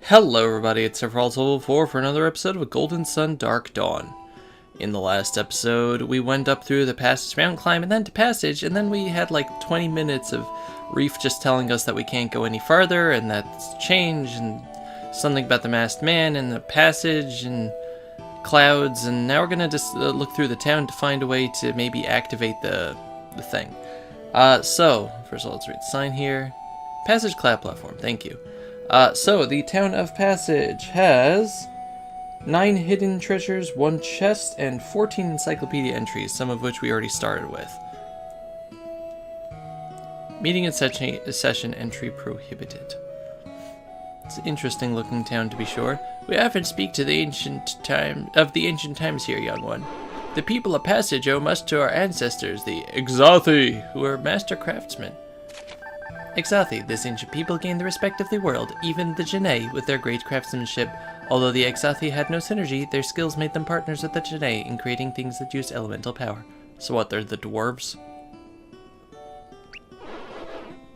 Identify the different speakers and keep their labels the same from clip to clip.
Speaker 1: Hello everybody, it's Level 4 for another episode of Golden Sun Dark Dawn. In the last episode, we went up through the Passage Mountain climb and then to Passage, and then we had like 20 minutes of Reef just telling us that we can't go any farther, and that's change, and something about the Masked Man, and the Passage, and clouds, and now we're gonna just look through the town to find a way to maybe activate the thing. So, first of all, let's read the sign here. Passage Cloud Platform, thank you. So, the town of Passage has 9 hidden treasures, 1 chest, and 14 encyclopedia entries, some of which we already started with. Meeting and session entry prohibited. It's an interesting looking town to be sure. We often speak to the ancient times here, young one. The people of Passage owe much to our ancestors, the Exathi, who were master craftsmen. Exathi, this ancient people gained the respect of the world, even the Janae, with their great craftsmanship. Although the Exathi had no synergy, their skills made them partners with the Janae in creating things that use elemental power. So what, they're the dwarves?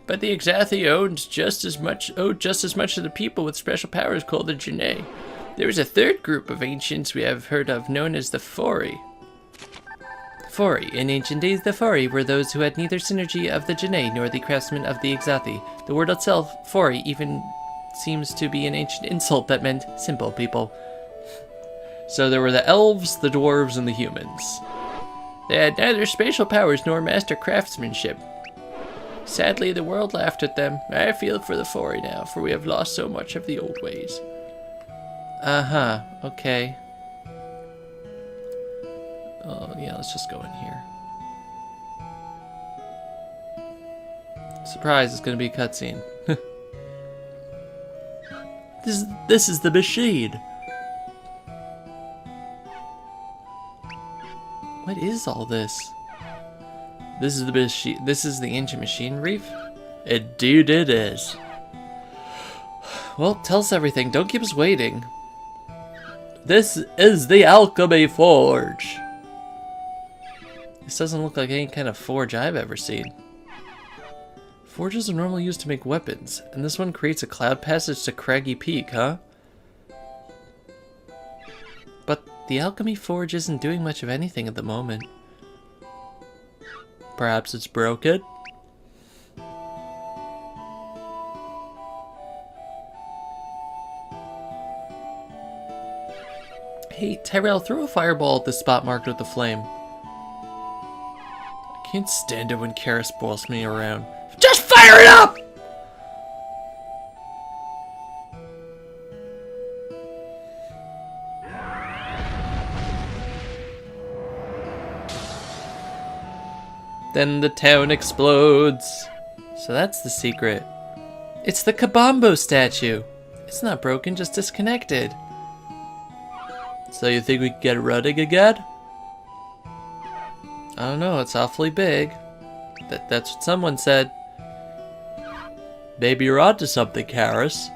Speaker 1: But the Exathi owed just as much to the people with special powers called the Janae. There is a third group of ancients we have heard of known as the Fori. Fori. In ancient days, the Fori were those who had neither synergy of the Janae nor the craftsmen of the Exathi. The word itself, Fori, even seems to be an ancient insult that meant simple people. So there were the elves, the dwarves, and the humans. They had neither spatial powers nor master craftsmanship. Sadly, the world laughed at them. I feel for the Fori now, for we have lost so much of the old ways. Uh-huh, okay. Oh, yeah, let's just go in here. Surprise, it's gonna be a cutscene. This is the machine. What is all this? This is the machine. This is the ancient machine, Reef? Indeed it is. Well, tell us everything. Don't keep us waiting. This is the Alchemy Forge. This doesn't look like any kind of forge I've ever seen. Forges are normally used to make weapons, and this one creates a cloud passage to Craggy Peak, huh? But the Alchemy Forge isn't doing much of anything at the moment. Perhaps it's broken? Hey, Tyrell, throw a fireball at the spot marked with the flame. I can't stand it when Karis boss me around. Just fire it up! Then the town explodes. So that's the secret. It's the Kabambo statue. It's not broken, just disconnected. So you think we can get it running again? I don't know, it's awfully big. That's what someone said. Maybe you're onto something, Karis.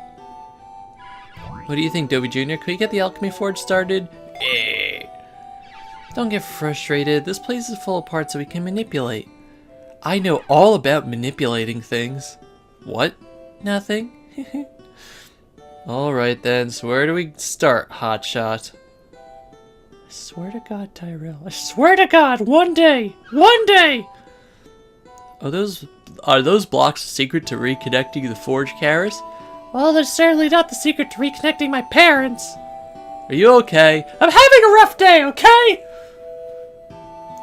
Speaker 1: What do you think, Dobie Jr.? Can we get the Alchemy Forge started? Don't get frustrated. This place is full of parts that we can manipulate. I know all about manipulating things. What? Nothing? Alright then, so where do we start, hotshot? I swear to God, Tyrell. I swear to God, one day! One day! Are those blocks a secret to reconnecting the forge, Karis? Well, they're certainly not the secret to reconnecting my parents. Are you okay? I'm having a rough day, okay?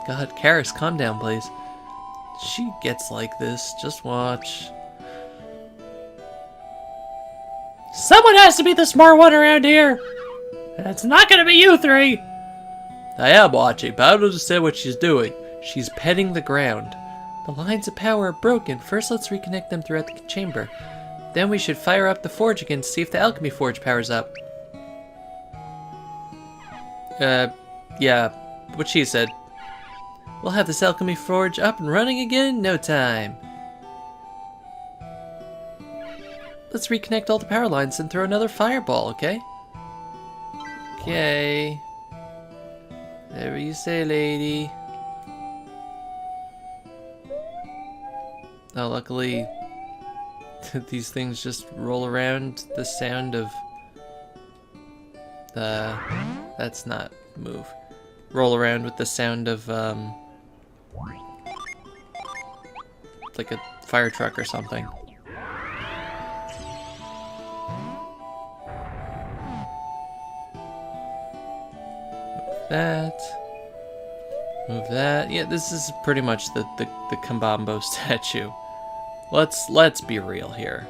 Speaker 1: God, Karis, calm down, please. She gets like this. Just watch. Someone has to be the smart one around here. And it's not gonna be you three. I am watching, but I don't understand what she's doing. She's petting the ground. The lines of power are broken. First, let's reconnect them throughout the chamber. Then we should fire up the forge again to see if the Alchemy Forge powers up. Yeah, what she said. We'll have this Alchemy Forge up and running again in no time. Let's reconnect all the power lines and throw another fireball, okay? Okay. Whatever you say, lady. Oh, luckily, these things just roll around the sound of That's not move. Roll around with the sound of, like a fire truck or something. Move that. Move that. Yeah, this is pretty much the Kambambo statue. Let's be real here.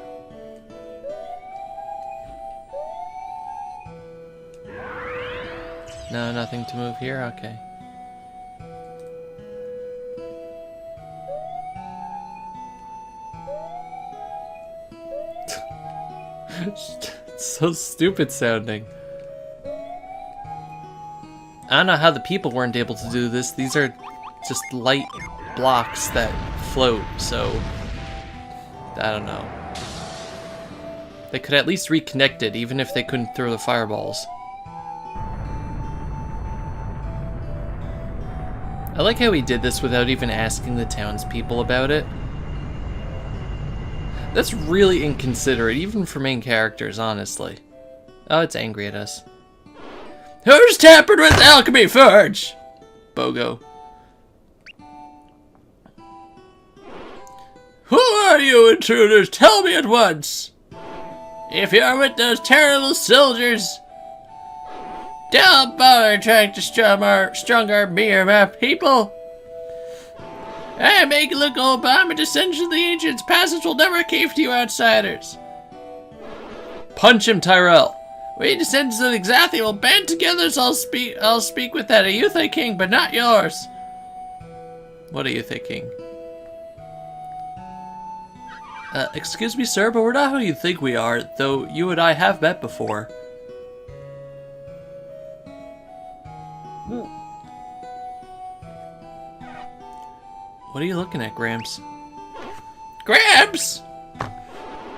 Speaker 1: No, nothing to move here? Okay. It's so stupid sounding. I don't know how the people weren't able to do this. These are just light blocks that float, so I don't know. They could at least reconnect it, even if they couldn't throw the fireballs. I like how he did this without even asking the townspeople about it. That's really inconsiderate, even for main characters, honestly. Oh, it's angry at us. Who's tampered with Alchemy Forge? Bogo. Who are you, intruders? Tell me at once. If you're with those terrible soldiers, don't bother trying to strong-arm me or my people. I make it look old bomb and descension of the ancients. Passage will never cave to you outsiders. Punch him, Tyrell. We descendants of the Exathi will band together, so I'll speak with that Ayutthaya king, but not yours. What Ayutthaya king? Excuse me, sir, but we're not who you think we are, though you and I have met before. What are you looking at, Gramps? Gramps!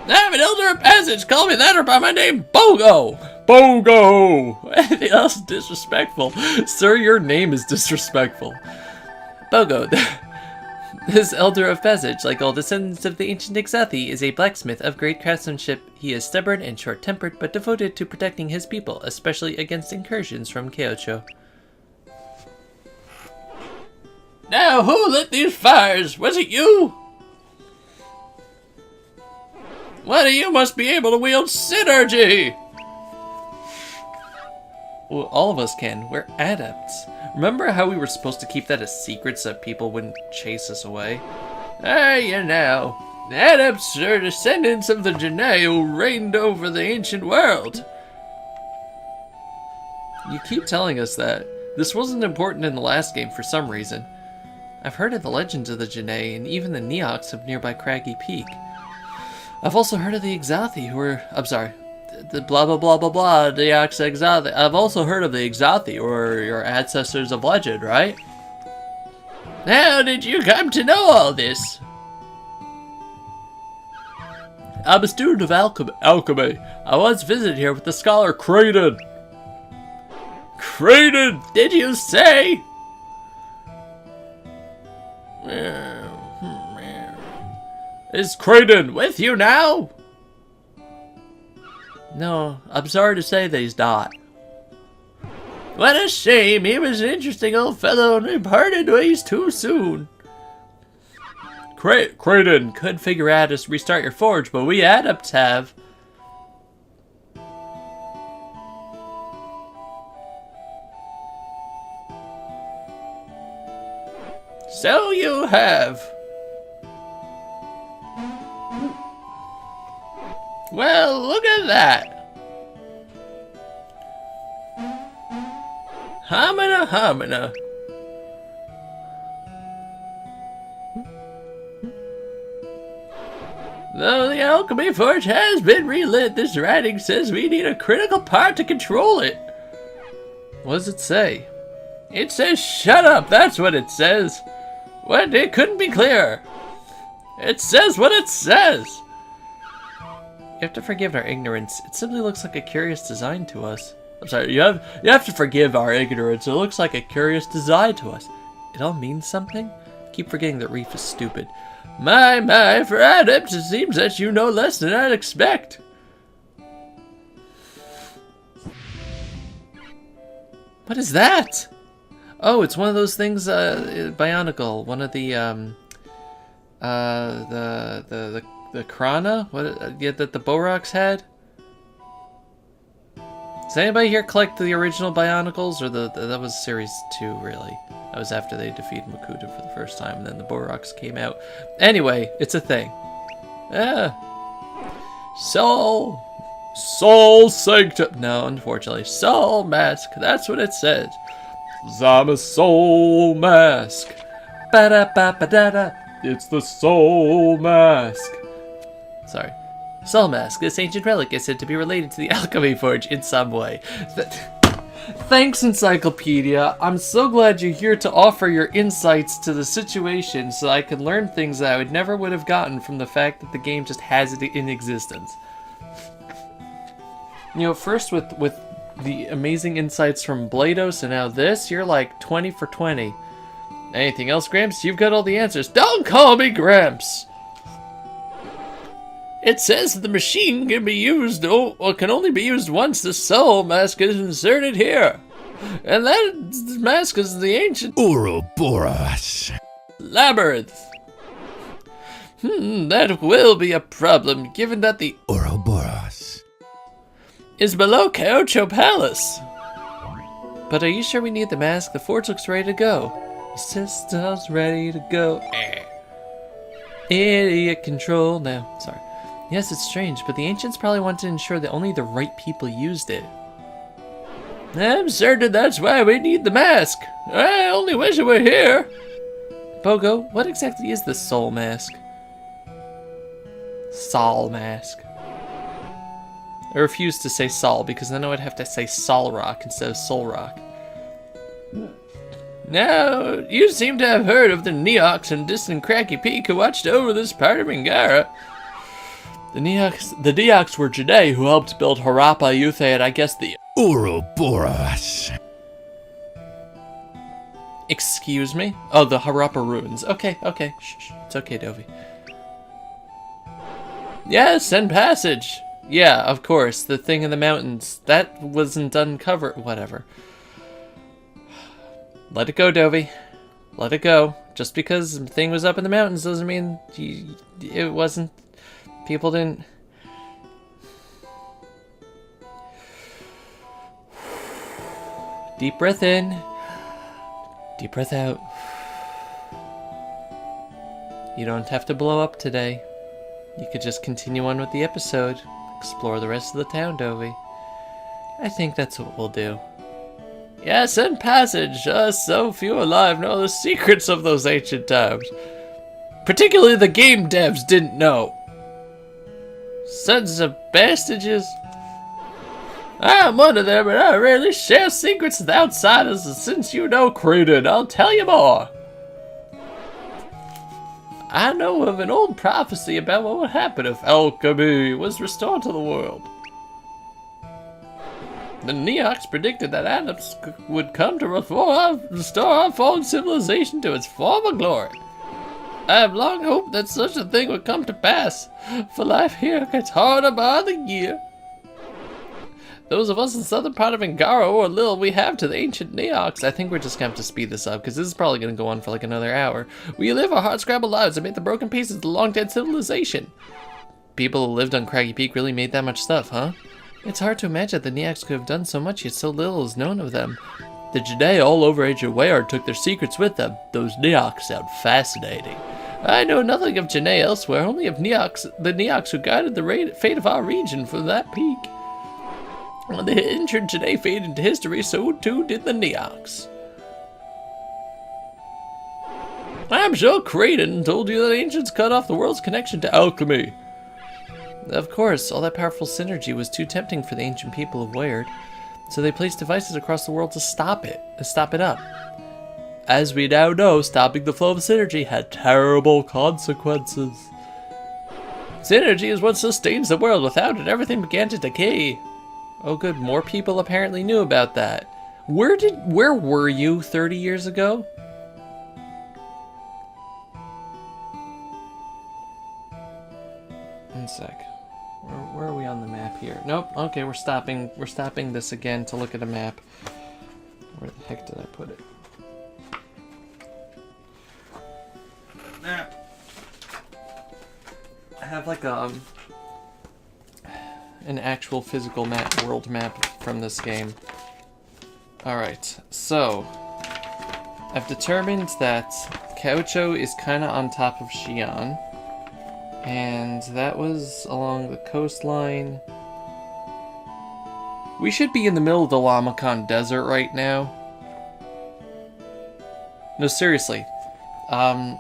Speaker 1: I'm an elder of passage. Call me that or by my name, Bogo! Bogo! Anything else disrespectful? Sir, your name is disrespectful. Bogo, this elder of passage, like all descendants of the ancient Exathi, is a blacksmith of great craftsmanship. He is stubborn and short-tempered, but devoted to protecting his people, especially against incursions from Kyocho. Now, who lit these fires? Was it you? One of you must be able to wield synergy! Well, all of us can. We're adepts. Remember how we were supposed to keep that a secret so people wouldn't chase us away? You know. Adepts are descendants of the Janae who reigned over the ancient world. You keep telling us that. This wasn't important in the last game for some reason. I've heard of the legends of the Janae and even the Neox of nearby Craggy Peak. I've also heard of the Exathi who were... I'm sorry. The blah blah blah blah blah, the Exathi. I've also heard of the Exathi, or your ancestors of legend, right? How did you come to know all this? I'm a student of alchemy. I once visited here with the scholar Creighton. Creighton, did you say? Is Creighton with you now? No, I'm sorry to say that he's not. What a shame. He was an interesting old fellow and we parted ways too soon. Creighton could figure out how to restart your forge, but we adepts have. So you have. Well, look at that. Homina, homina. Though the Alchemy Forge has been relit, this writing says we need a critical part to control it. What does it say? It says shut up, that's what it says. What? It couldn't be clearer. It says what it says. You have to forgive our ignorance. It simply looks like a curious design to us. I'm sorry, you have to forgive our ignorance. It looks like a curious design to us. It all means something? Keep forgetting that Reef is stupid. My, for adepts, it seems that you know less than I'd expect. What is that? Oh, it's one of those things, Bionicle. One of the, the Krana? What, yeah, that the Boroks had? Does anybody here collect the original Bionicles, or that was Series 2, really? That was after they defeated Makuta for the first time, and then the Boroks came out. Anyway, it's a thing. Yeah. Soul Sanctum. No, unfortunately. Soul Mask. That's what it says. I'm a Soul Mask. Ba-da-ba-ba-da-da. It's the Soul Mask. Sorry. Soul Mask. This ancient relic is said to be related to the Alchemy Forge in some way. Thanks, Encyclopedia. I'm so glad you're here to offer your insights to the situation so I can learn things that I never would have gotten from the fact that the game just has it in existence. You know, first with the amazing insights from Blados and now this, you're like 20 for 20. Anything else, Gramps? You've got all the answers. Don't call me Gramps! It says that the machine can be used, or can only be used once the Soul Mask is inserted here. And that mask is the ancient
Speaker 2: Ouroboros
Speaker 1: Labyrinth. That will be a problem, given that the
Speaker 2: Ouroboros
Speaker 1: is below Caocho Palace. But are you sure we need the mask? The forge looks ready to go. The system's ready to go. Idiot control now. Sorry. Yes, it's strange, but the ancients probably wanted to ensure that only the right people used it. I'm certain that's why we need the mask. I only wish it were here. Bogo, what exactly is this Soul Mask? Sol Mask. I refuse to say Sol because then I would have to say Sol Rock instead of Soul Rock. Now, you seem to have heard of the Neox and distant Cracky Peak who watched over this part of Mingara. The Neox were Janae who helped build Harappa, Yuthe, and I guess the
Speaker 2: Ouroboros.
Speaker 1: Excuse me? Oh, the Harappa ruins. Okay. Shh. It's okay, Dovey. Yes, and passage. Yeah, of course. The thing in the mountains. That wasn't uncovered. Whatever. Let it go, Dovey. Let it go. Just because the thing was up in the mountains doesn't mean it wasn't. People didn't. Deep breath in. Deep breath out. You don't have to blow up today. You could just continue on with the episode. Explore the rest of the town, Dovey. I think that's what we'll do. Yes, and passage. So few alive know the secrets of those ancient times. Particularly the game devs didn't know. Sons of bastards. I'm one of them, and I rarely share secrets with outsiders, and since you know Kraden, I'll tell you more. I know of an old prophecy about what would happen if Alchemy was restored to the world. The Neox predicted that Adams would come to restore our fallen civilization to its former glory. I have long hoped that such a thing would come to pass, for life here gets harder by the year. Those of us in the southern part of Ngaro or little we have to the ancient Neox. I think we're just going to have to speed this up, because this is probably going to go on for like another hour. We live our hard-scrambled lives amid the broken pieces of the long-dead civilization. People who lived on Craggy Peak really made that much stuff, huh? It's hard to imagine the Neox could have done so much, yet so little is known of them. The Jedi all over ancient Wayard took their secrets with them. Those Neox sound fascinating. I know nothing of Janae elsewhere, only of the Neox who guided the fate of our region from that peak. When the ancient Janae faded into history, so too did the Neox. I'm sure Kraden told you that ancients cut off the world's connection to alchemy. Of course, all that powerful synergy was too tempting for the ancient people of Wayard, so they placed devices across the world to stop it up. As we now know, stopping the flow of synergy had terrible consequences. Synergy is what sustains the world. Without it, everything began to decay. Oh good, more people apparently knew about that. Where were you 30 years ago? One sec. Where are we on the map here? Nope, okay, we're stopping this again to look at a map. Where the heck did I put it? I have like an actual physical map, world map from this game. Alright, so I've determined that Caucho is kind of on top of Xi'an, and that was along the coastline. We should be in the middle of the Lamakan Desert right now. No, seriously. Yeah.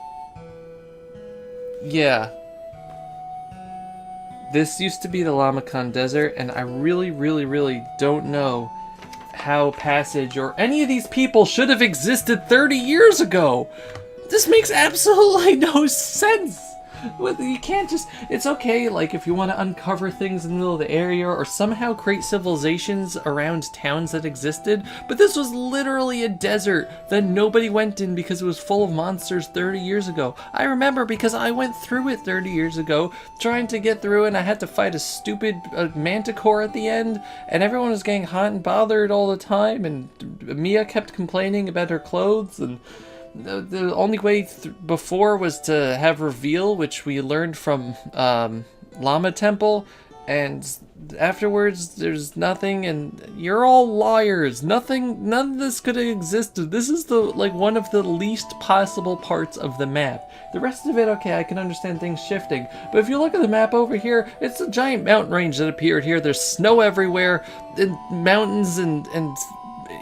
Speaker 1: This used to be the Lamakan Desert, and I really, really, really don't know how Passage or any of these people should have existed 30 years ago. This makes absolutely no sense. You can't just... It's okay, like, if you want to uncover things in the middle of the area or somehow create civilizations around towns that existed, but this was literally a desert that nobody went in because it was full of monsters 30 years ago. I remember because I went through it 30 years ago, trying to get through, and I had to fight a stupid manticore at the end, and everyone was getting hot and bothered all the time, and Mia kept complaining about her clothes, and... The only way before was to have reveal, which we learned from Llama Temple, and afterwards there's nothing, and you're all liars. None of this could have existed. This is one of the least possible parts of the map. The rest of it, okay, I can understand things shifting, but if you look at the map over here, it's a giant mountain range that appeared here. There's snow everywhere, and mountains and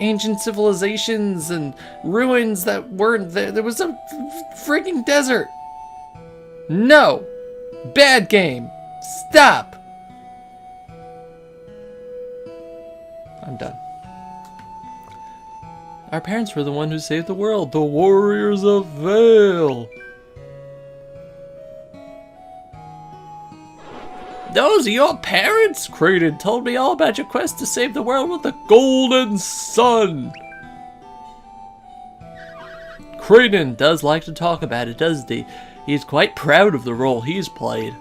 Speaker 1: ancient civilizations and ruins that weren't there. There was a freaking desert. No. Bad game. Stop. I'm done. Our parents were the one who saved the world. The warriors of Vale. Those are your parents? Kraden told me all about your quest to save the world with the golden sun. Kraden does like to talk about it, doesn't he? He's quite proud of the role he's played.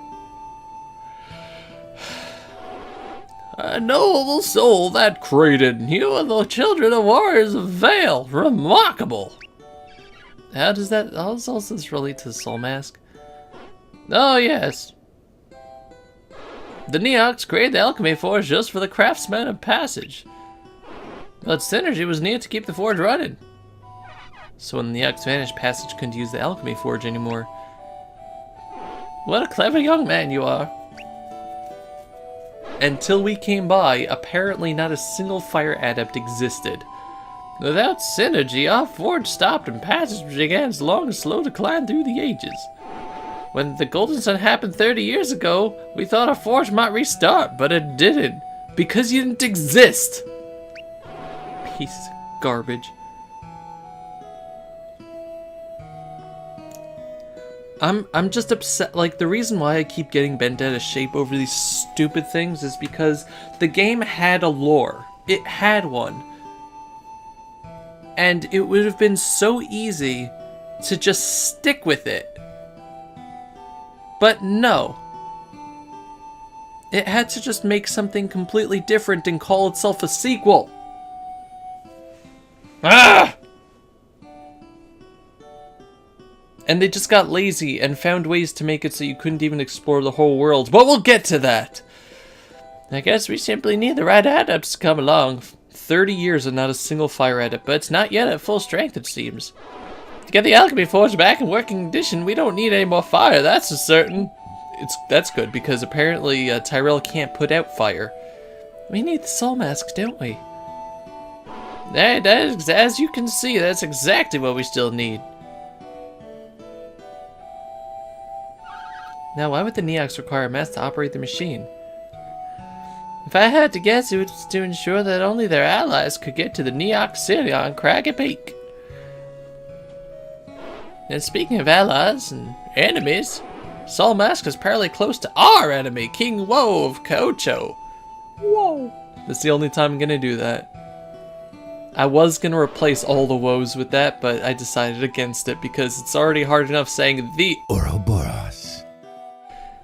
Speaker 1: A noble soul, that Kraden. You are the children of warriors of Vale. Remarkable. How does all this relate to Soul Mask? Oh, yes. The Neox created the Alchemy Forge just for the craftsmen of Passage. But synergy was needed to keep the forge running. So when the Neox vanished, Passage couldn't use the Alchemy Forge anymore. What a clever young man you are. Until we came by, apparently not a single fire adept existed. Without synergy, our forge stopped and Passage began its long and slow decline through the ages. When the Golden Sun happened 30 years ago, we thought our forge might restart, but it didn't. Because you didn't exist. Piece of garbage. I'm just upset. Like, the reason why I keep getting bent out of shape over these stupid things is because the game had a lore. It had one. And it would have been so easy to just stick with it. But no. It had to just make something completely different and call itself a sequel. Ah! And they just got lazy and found ways to make it so you couldn't even explore the whole world. But we'll get to that. I guess we simply need the right adepts to come along. 30 years and not a single fire adept, but it's not yet at full strength, it seems. To get the Alchemy Forge back in working condition, we don't need any more fire, that's for certain. That's good, because apparently Tyrell can't put out fire. We need the Soul Mask, don't we? That is, as you can see, that's exactly what we still need. Now, why would the Neox require a mask to operate the machine? If I had to guess, it was to ensure that only their allies could get to the Neox City on Craggy Peak. And speaking of allies and enemies, Soul Mask is fairly close to our enemy, King Woe of Caucho. Whoa. That's the only time I'm gonna do that. I was gonna replace all the woes with that, but I decided against it because it's already hard enough saying the
Speaker 2: Ouroboros.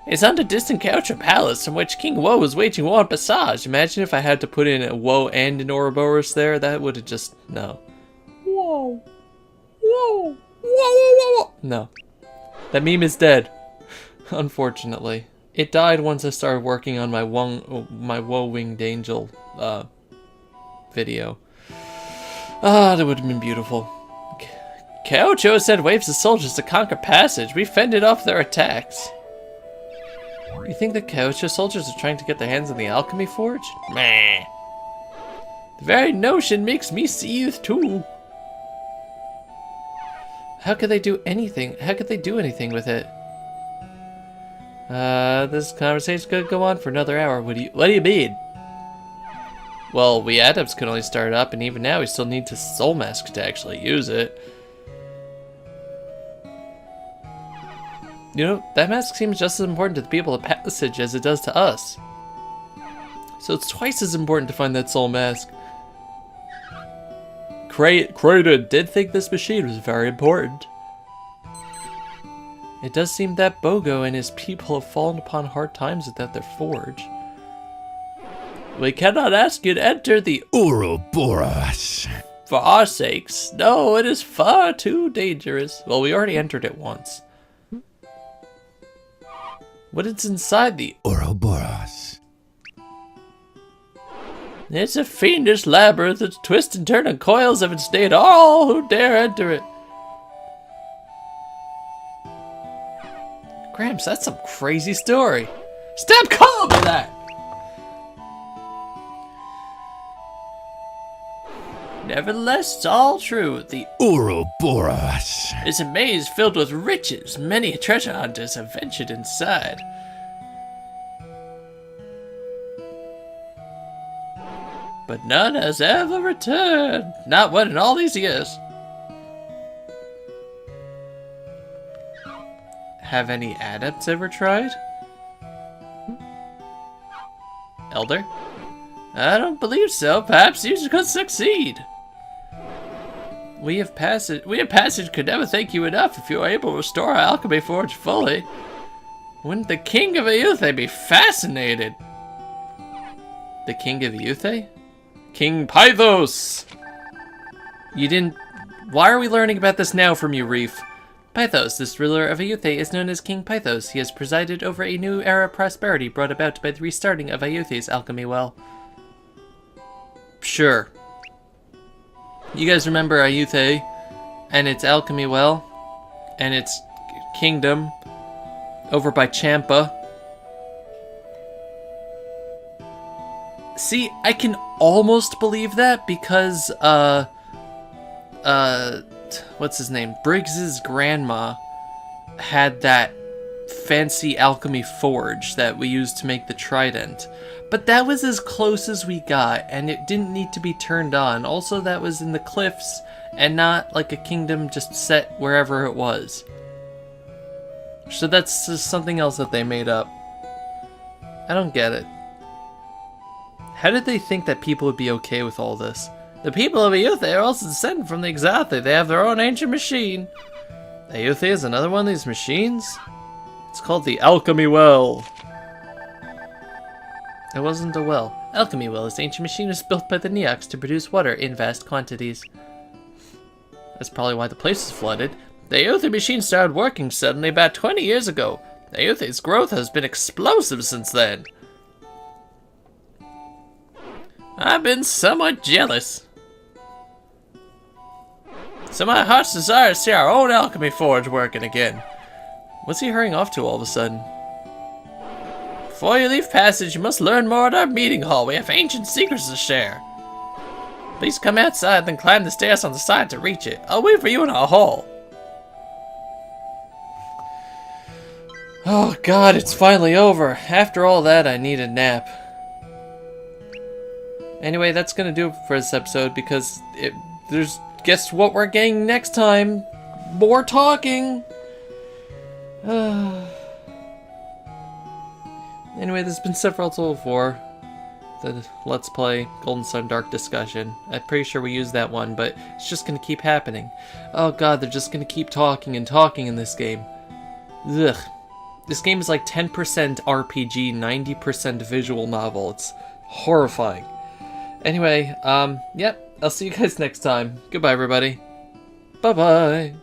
Speaker 1: It's on the distant Gaucho Palace from which King Woe is waging war on Passage. Imagine if I had to put in a Woe and an Ouroboros there. That would have just... no. Whoa. Whoa. Whoa, whoa, whoa. No. That meme is dead. Unfortunately. It died once I started working on my Woe Winged Angel video. Ah, that would have been beautiful. Gaucho sent waves of soldiers to conquer Passage. We fended off their attacks. You think the Gaucho soldiers are trying to get their hands on the Alchemy Forge? Meh. The very notion makes me seethe too. How could they do anything? How could they do anything with it? This conversation could go on for another hour. What do you mean? Well, we adepts can only start up, and even now we still need to soul mask to actually use it. You know, that mask seems just as important to the people of Passage as it does to us. So it's twice as important to find that soul mask. Kraden did think this machine was very important. It does seem that Bogo and his people have fallen upon hard times without their forge. We cannot ask you to enter the
Speaker 2: Ouroboros.
Speaker 1: For our sakes. No, it is far too dangerous. Well, we already entered it once. What is inside the
Speaker 2: Ouroboros?
Speaker 1: It's a fiendish labyrinth that twists and turns on coils of its state all who dare enter it. Gramps, that's some crazy story. Stop calling me that! Nevertheless, it's all true. The
Speaker 2: Ouroboros
Speaker 1: is a maze filled with riches. Many treasure hunters have ventured inside. But none has ever returned. Not one in all these years. Have any adepts ever tried? Elder? I don't believe so. Perhaps you could succeed. We of Passage could never thank you enough if you were able to restore our Alchemy Forge fully. Wouldn't the King of Ayuthe be fascinated? The King of Ayuthe? King Pythos! You didn't... Why are we learning about this now from you, Reef? Pythos, this ruler of Ayuthe, is known as King Pythos. He has presided over a new era of prosperity brought about by the restarting of Ayuthe's alchemy well. Sure. You guys remember Ayuthe and its alchemy well and its kingdom over by Champa? See, I can almost believe that because what's his name? Briggs's grandma had that fancy alchemy forge that we used to make the trident. But that was as close as we got, and it didn't need to be turned on. Also, that was in the cliffs, and not like a kingdom just set wherever it was. So that's just something else that they made up. I don't get it. How did they think that people would be okay with all this? The people of Ayuthe are also descended from the Exathe. They have their own ancient machine. Ayuthe is another one of these machines? It's called the Alchemy Well. It wasn't a well. Alchemy Well, this ancient machine was built by the Neox to produce water in vast quantities. That's probably why the place is flooded. The Ayuthe machine started working suddenly about 20 years ago. Ayuthe's growth has been explosive since then. I've been somewhat jealous. So my heart's desire to see our own alchemy forge working again. What's he hurrying off to all of a sudden? Before you leave Passage, you must learn more at our meeting hall. We have ancient secrets to share. Please come outside, then climb the stairs on the side to reach it. I'll wait for you in our hall. Oh God, it's finally over. After all that, I need a nap. Anyway, that's gonna do it for this episode because guess what we're getting next time? More talking. Anyway, there's been several Level 4. The Let's Play Golden Sun Dark discussion. I'm pretty sure we used that one, but it's just gonna keep happening. Oh God, they're just gonna keep talking and talking in this game. Ugh. This game is like 10% RPG, 90% visual novel. It's horrifying. Anyway, yep, I'll see you guys next time. Goodbye, everybody. Bye-bye.